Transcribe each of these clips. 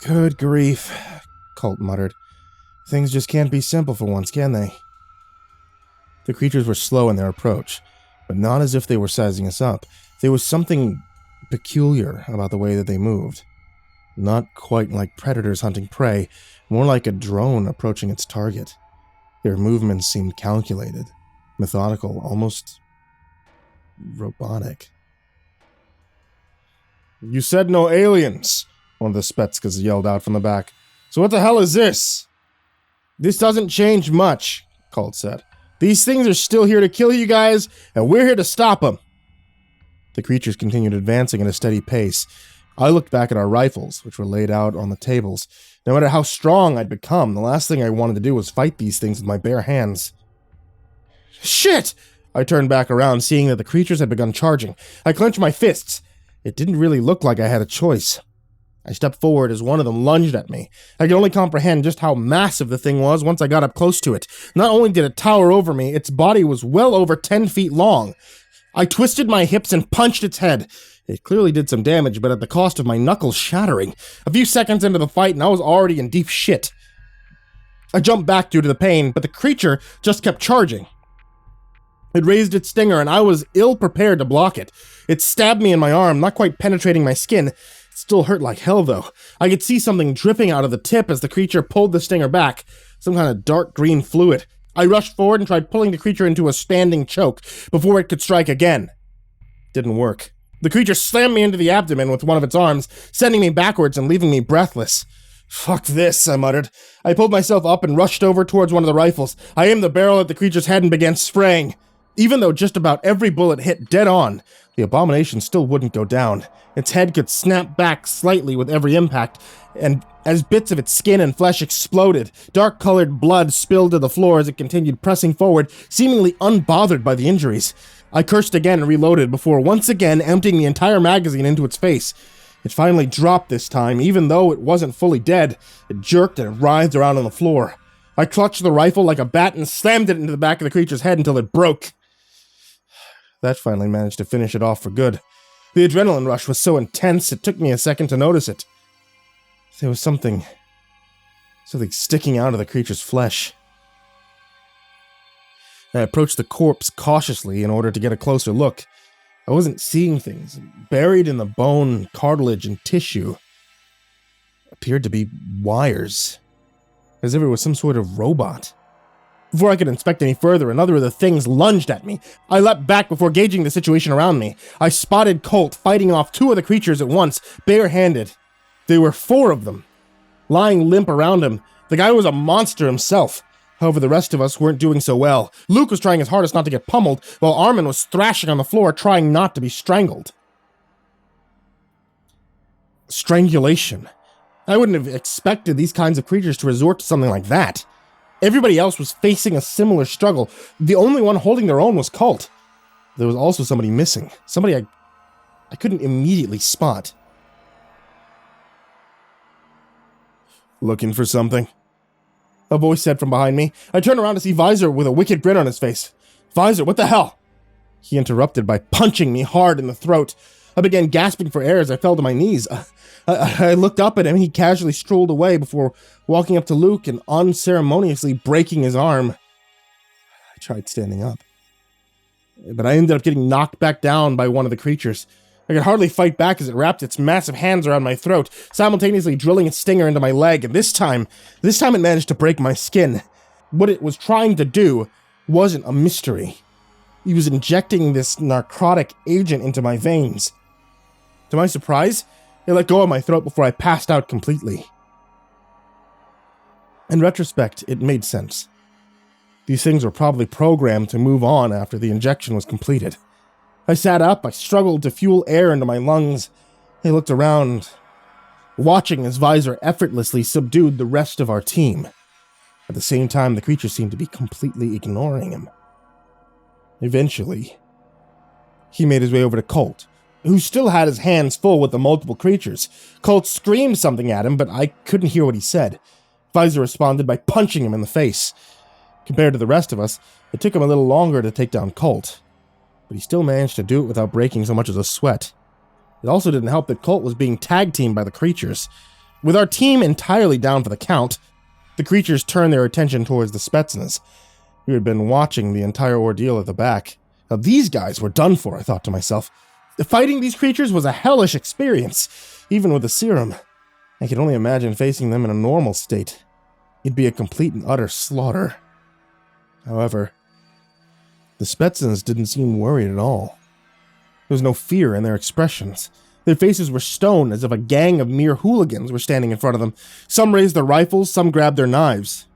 Good grief, Colt muttered. Things just can't be simple for once, can they? The creatures were slow in their approach, but not as if they were sizing us up. There was something peculiar about the way that they moved. Not quite like predators hunting prey, more like a drone approaching its target. Their movements seemed calculated, methodical, almost robotic. You said no aliens, one of the Spetskas yelled out from the back. So what the hell is this? This doesn't change much, Colt said. These things are still here to kill you guys, and we're here to stop them. The creatures continued advancing at a steady pace. I looked back at our rifles, which were laid out on the tables. No matter how strong I'd become, the last thing I wanted to do was fight these things with my bare hands. Shit! I turned back around, seeing that the creatures had begun charging. I clenched my fists. It didn't really look like I had a choice. I stepped forward as one of them lunged at me. I could only comprehend just how massive the thing was once I got up close to it. Not only did it tower over me, its body was well over 10 feet long. I twisted my hips and punched its head. It clearly did some damage, but at the cost of my knuckles shattering. A few seconds into the fight, and I was already in deep shit. I jumped back due to the pain, but the creature just kept charging. It raised its stinger, and I was ill-prepared to block it. It stabbed me in my arm, not quite penetrating my skin. It still hurt like hell, though. I could see something dripping out of the tip as the creature pulled the stinger back, some kind of dark green fluid. I rushed forward and tried pulling the creature into a standing choke before it could strike again. Didn't work. The creature slammed me into the abdomen with one of its arms, sending me backwards and leaving me breathless. Fuck this, I muttered. I pulled myself up and rushed over towards one of the rifles. I aimed the barrel at the creature's head and began spraying. Even though just about every bullet hit dead on, the abomination still wouldn't go down. Its head could snap back slightly with every impact, and as bits of its skin and flesh exploded, dark-colored blood spilled to the floor as it continued pressing forward, seemingly unbothered by the injuries. I cursed again and reloaded before once again emptying the entire magazine into its face. It finally dropped this time, even though it wasn't fully dead. It jerked and writhed around on the floor. I clutched the rifle like a bat and slammed it into the back of the creature's head until it broke. That finally managed to finish it off for good. The adrenaline rush was so intense, it took me a second to notice it. There was something sticking out of the creature's flesh. I approached the corpse cautiously in order to get a closer look. I wasn't seeing things. Buried in the bone, cartilage, and tissue appeared to be wires, as if it was some sort of robot. Before I could inspect any further, another of the things lunged at me. I leapt back before gauging the situation around me. I spotted Colt fighting off two of the creatures at once, barehanded. There were 4 of them, lying limp around him. The guy was a monster himself. However, the rest of us weren't doing so well. Luke was trying his hardest not to get pummeled, while Armin was thrashing on the floor, trying not to be strangled. Strangulation. I wouldn't have expected these kinds of creatures to resort to something like that. Everybody else was facing a similar struggle. The only one holding their own was Colt. There was also somebody missing. Somebody I couldn't immediately spot. Looking for something? A voice said from behind me. I turned around to see Visor with a wicked grin on his face. Visor, what the hell? He interrupted by punching me hard in the throat. I began gasping for air as I fell to my knees. I looked up at him. He casually strolled away before walking up to Luke and unceremoniously breaking his arm. I tried standing up, but I ended up getting knocked back down by one of the creatures. I could hardly fight back as it wrapped its massive hands around my throat, simultaneously drilling its stinger into my leg, and this time it managed to break my skin. What it was trying to do wasn't a mystery. He was injecting this narcotic agent into my veins. To my surprise, it let go of my throat before I passed out completely. In retrospect, it made sense. These things were probably programmed to move on after the injection was completed. I sat up, I struggled to fuel air into my lungs. I looked around, watching as Visor effortlessly subdued the rest of our team. At the same time, the creature seemed to be completely ignoring him. Eventually, he made his way over to Colt, who still had his hands full with the multiple creatures. Colt screamed something at him, but I couldn't hear what he said. Visor responded by punching him in the face. Compared to the rest of us, it took him a little longer to take down Colt, but he still managed to do it without breaking so much as a sweat. It also didn't help that Colt was being tag-teamed by the creatures. With our team entirely down for the count, the creatures turned their attention towards the Spetsnaz, who had been watching the entire ordeal at the back. Now, these guys were done for, I thought to myself. Fighting these creatures was a hellish experience, even with the serum. I could only imagine facing them in a normal state. It'd be a complete and utter slaughter. However, the Spetsnaz didn't seem worried at all. There was no fear in their expressions. Their faces were stone, as if a gang of mere hooligans were standing in front of them. Some raised their rifles, some grabbed their knives.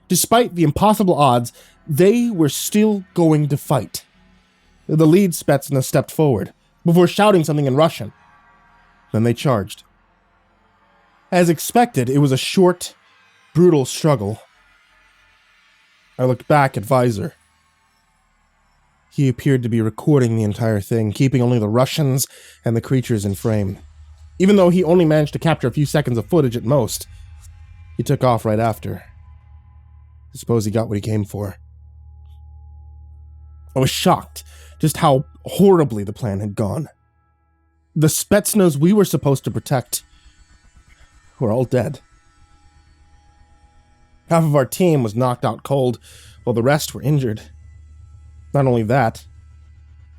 Despite the impossible odds, they were still going to fight. The lead Spetsnaz stepped forward, before shouting something in Russian. Then they charged. As expected, it was a short, brutal struggle. I looked back at Visor. He appeared to be recording the entire thing, keeping only the Russians and the creatures in frame. Even though he only managed to capture a few seconds of footage at most, he took off right after. I suppose he got what he came for. I was shocked just how horribly the plan had gone. The Spetsnaz we were supposed to protect were all dead. Half of our team was knocked out cold, while the rest were injured. Not only that,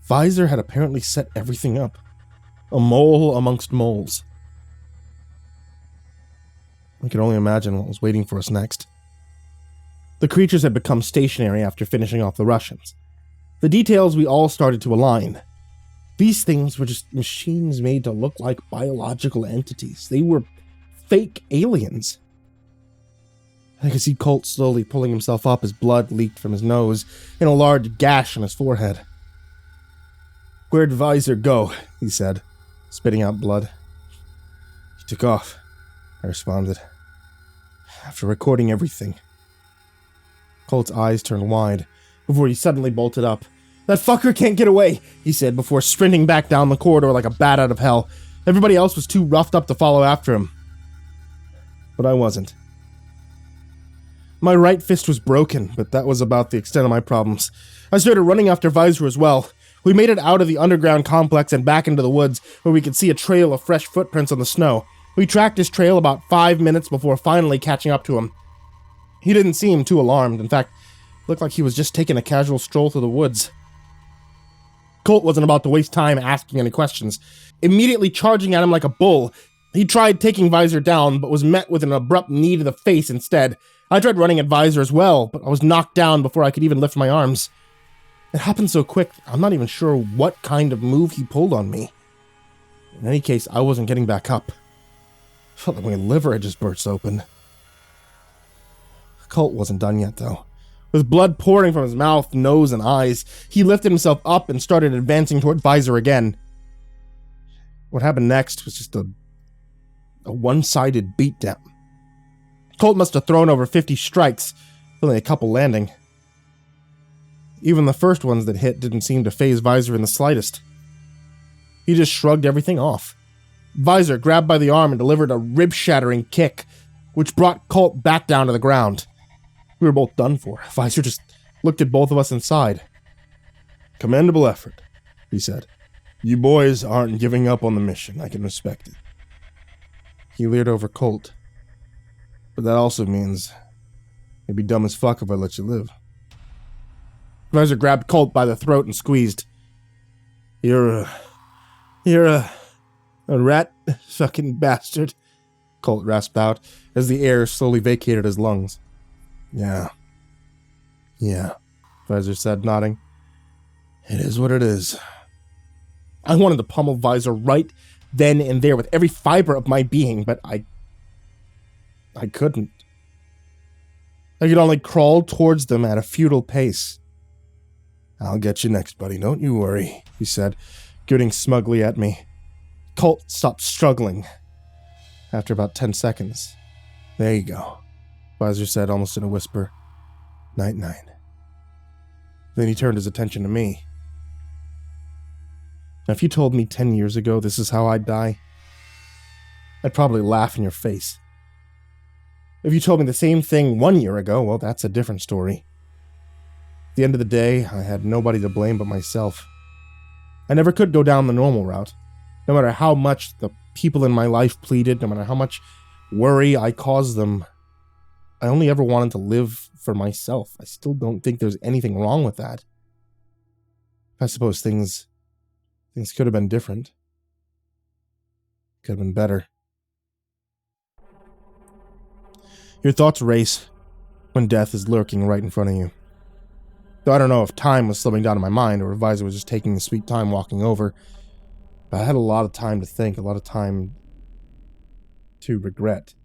Visor had apparently set everything up. A mole amongst moles. I could only imagine what was waiting for us next. The creatures had become stationary after finishing off the Russians. The details we all started to align. These things were just machines made to look like biological entities. They were fake aliens. I could see Colt slowly pulling himself up as blood leaked from his nose in a large gash on his forehead. "Where'd Visor go?" he said, spitting out blood. "He took off," I responded. "After recording everything." Colt's eyes turned wide before he suddenly bolted up. "That fucker can't get away," he said before sprinting back down the corridor like a bat out of hell. Everybody else was too roughed up to follow after him. But I wasn't. My right fist was broken, but that was about the extent of my problems. I started running after Visor as well. We made it out of the underground complex and back into the woods, where we could see a trail of fresh footprints on the snow. We tracked his trail about 5 minutes before finally catching up to him. He didn't seem too alarmed. In fact, it looked like he was just taking a casual stroll through the woods. Colt wasn't about to waste time asking any questions. Immediately charging at him like a bull, he tried taking Visor down, but was met with an abrupt knee to the face instead. I tried running at Visor as well, but I was knocked down before I could even lift my arms. It happened so quick, I'm not even sure what kind of move he pulled on me. In any case, I wasn't getting back up. I felt like my liver had just burst open. Colt wasn't done yet, though. With blood pouring from his mouth, nose, and eyes, he lifted himself up and started advancing toward Visor again. What happened next was just a one-sided beatdown. Colt must have thrown over 50 strikes, only a couple landing. Even the first ones that hit didn't seem to faze Visor in the slightest. He just shrugged everything off. Visor grabbed by the arm and delivered a rib-shattering kick, which brought Colt back down to the ground. We were both done for. Visor just looked at both of us and sighed. "Commendable effort," he said. "You boys aren't giving up on the mission. I can respect it." He leered over Colt. "But that also means it'd be dumb as fuck if I let you live." Visor grabbed Colt by the throat and squeezed. You're a rat fucking bastard," Colt rasped out as the air slowly vacated his lungs. Yeah, Visor said, nodding. "It is what it is." I wanted to pummel Visor right then and there with every fiber of my being, but I couldn't. I could only crawl towards them at a futile pace. "I'll get you next, buddy, don't you worry," he said, grinning smugly at me. Colt stopped struggling after about 10 seconds. "There you go," Visor said almost in a whisper. "Night-night." Then he turned his attention to me. Now, if you told me 10 years ago this is how I'd die, I'd probably laugh in your face. If you told me the same thing 1 year ago, well, that's a different story. At the end of the day, I had nobody to blame but myself. I never could go down the normal route, no matter how much the people in my life pleaded, no matter how much worry I caused them, I only ever wanted to live for myself. I still don't think there's anything wrong with that. I suppose things could have been different. Could have been better. Your thoughts race when death is lurking right in front of you. Though I don't know if time was slowing down in my mind or if Visor was just taking his sweet time walking over. But I had a lot of time to think, a lot of time to regret.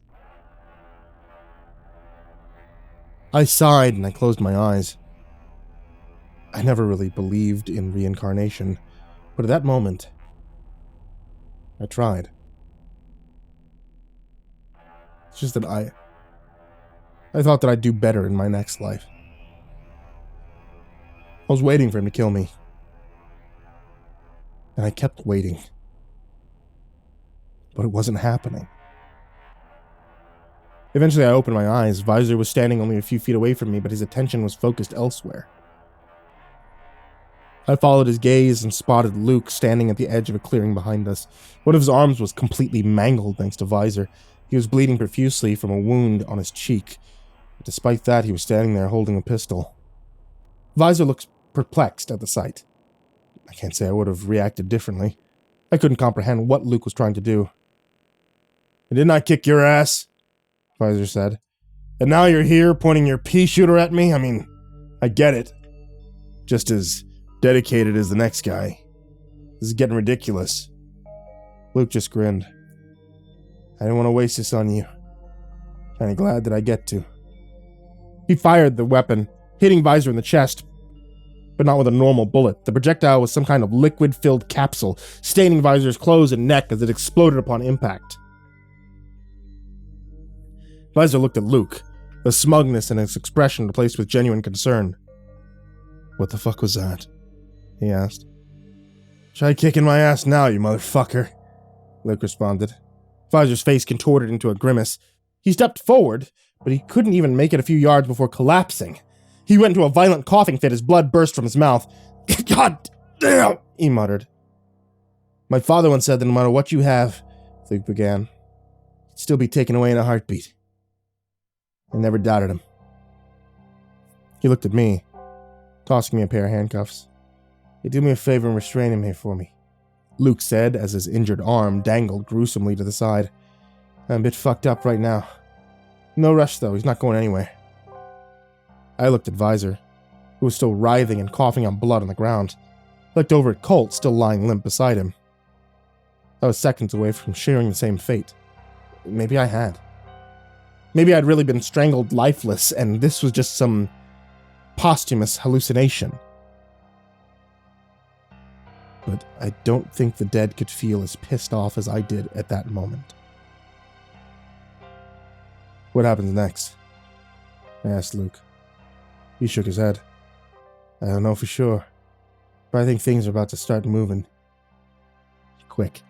I sighed and I closed my eyes. I never really believed in reincarnation, but at that moment, I tried. It's just that I thought that I'd do better in my next life. I was waiting for him to kill me. And I kept waiting. But it wasn't happening. Eventually I opened my eyes. Visor was standing only a few feet away from me, but his attention was focused elsewhere. I followed his gaze and spotted Luke standing at the edge of a clearing behind us. One of his arms was completely mangled thanks to Visor. He was bleeding profusely from a wound on his cheek. But despite that, he was standing there holding a pistol. Visor looked perplexed at the sight. I can't say I would have reacted differently. I couldn't comprehend what Luke was trying to do. "Didn't I kick your ass?" Visor said. "And now you're here pointing your pea shooter at me? I mean, I get it. Just as dedicated as the next guy. This is getting ridiculous." Luke just grinned. "I didn't want to waste this on you. Kinda glad that I get to." He fired the weapon, hitting Visor in the chest, but not with a normal bullet. The projectile was some kind of liquid-filled capsule, staining Visor's clothes and neck as it exploded upon impact. Visor looked at Luke, the smugness in his expression replaced with genuine concern. "What the fuck was that?" he asked. "Try kicking my ass now, you motherfucker," Luke responded. Visor's face contorted into a grimace. He stepped forward, but he couldn't even make it a few yards before collapsing. He went into a violent coughing fit as blood burst from his mouth. "God damn," he muttered. "My father once said that no matter what you have," Luke began, "you'd still be taken away in a heartbeat. I never doubted him." He looked at me, tossing me a pair of handcuffs. "You do me a favor and restrain him here for me," Luke said as his injured arm dangled gruesomely to the side. "I'm a bit fucked up right now. No rush though, he's not going anywhere." I looked at Visor, who was still writhing and coughing up blood on the ground. I looked over at Colt, still lying limp beside him. I was seconds away from sharing the same fate. Maybe I had. Maybe I'd really been strangled lifeless, and this was just some posthumous hallucination. But I don't think the dead could feel as pissed off as I did at that moment. "What happens next?" I asked Luke. He shook his head. "I don't know for sure, but I think things are about to start moving. Quick."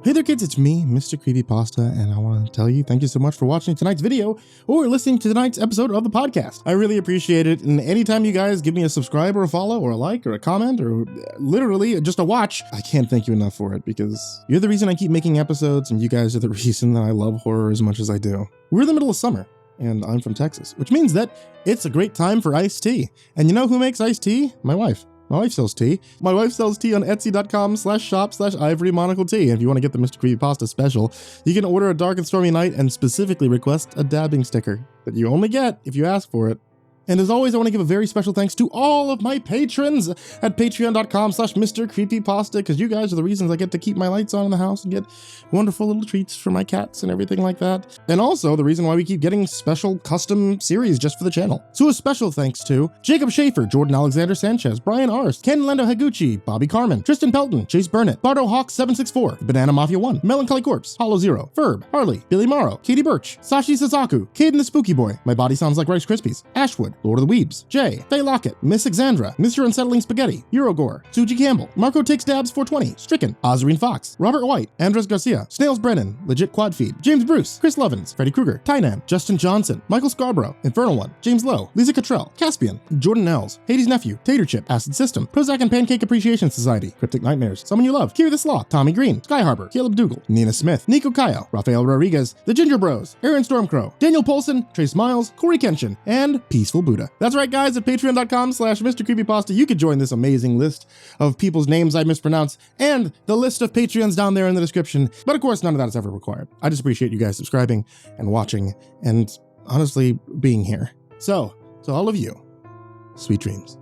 Hey there kids, it's me, MrCreepyPasta, and I want to tell you thank you so much for watching tonight's video or listening to tonight's episode of the podcast. I really appreciate it, and anytime you guys give me a subscribe or a follow or a like or a comment or literally just a watch, I can't thank you enough for it because you're the reason I keep making episodes and you guys are the reason that I love horror as much as I do. We're in the middle of summer, and I'm from Texas, which means that it's a great time for iced tea. And you know who makes iced tea? My wife. My wife sells tea. My wife sells tea on Etsy.com/shop/ivorymonocletea. And if you want to get the MrCreepyPasta special, you can order a dark and stormy night and specifically request a dabbing sticker that you only get if you ask for it. And as always, I want to give a very special thanks to all of my patrons at patreon.com/MrCreepyPasta, because you guys are the reasons I get to keep my lights on in the house and get wonderful little treats for my cats and everything like that. And also the reason why we keep getting special custom series just for the channel. So a special thanks to Jacob Shaffer, Jordan Alexander Sanchez, Bryon Arce, Ken Lando Higuchi, Bobby Karman, Tristain Pelton, Chase Burnett, Bardo Hawk 764, TheBananaMafia 1, Melancholy Corpse, Hollow Zero, Ferb, Harley, Billy Morrow, Morrow, Birch, Sashi Sazaku, Kayden the Spooky Boy, MyBodySoundsLikeRiceKrispys, AshWood, AshWood, Lord of the Weebs, Jay, Feyelocket, Miss Xandra, MrUnsettlingSpaghetti, Eurogore, Suji Campbell, Marco Takes Dabs 420, Stricken, Ozrine Fox, Robert White, Andres Garcia, Snails Brennan, Legit Quad Feed, James Bruce, Chris Lovins, Freddy Krueger, Tynan, Justin Johnson, Michael Scarborough, Infernal One, James Lowe, Lisa Cottrell, Caspian, Jordan Ells, Hades' Nephew, Tater Chip, Acid System, Prozac and Pancake Appreciation Society, Cryptic Nightmares, Someone You Love, Kiri the Sloth, Tommy Green, Sky Harbor, Caleb Dougal, Nina Smith, Nico Kayo, Rafael Rodriguez, The Ginger Bros, Aaron Stormcrow, Daniel Polson, Trace Miles, Corey Kenshin, and Peaceful Buddha. That's right, guys, at patreon.com/MrCreepyPasta, you could join this amazing list of people's names I mispronounce and the list of Patreons down there in the description. But of course, none of that is ever required. I just appreciate you guys subscribing and watching and honestly being here. So, to all of you, sweet dreams.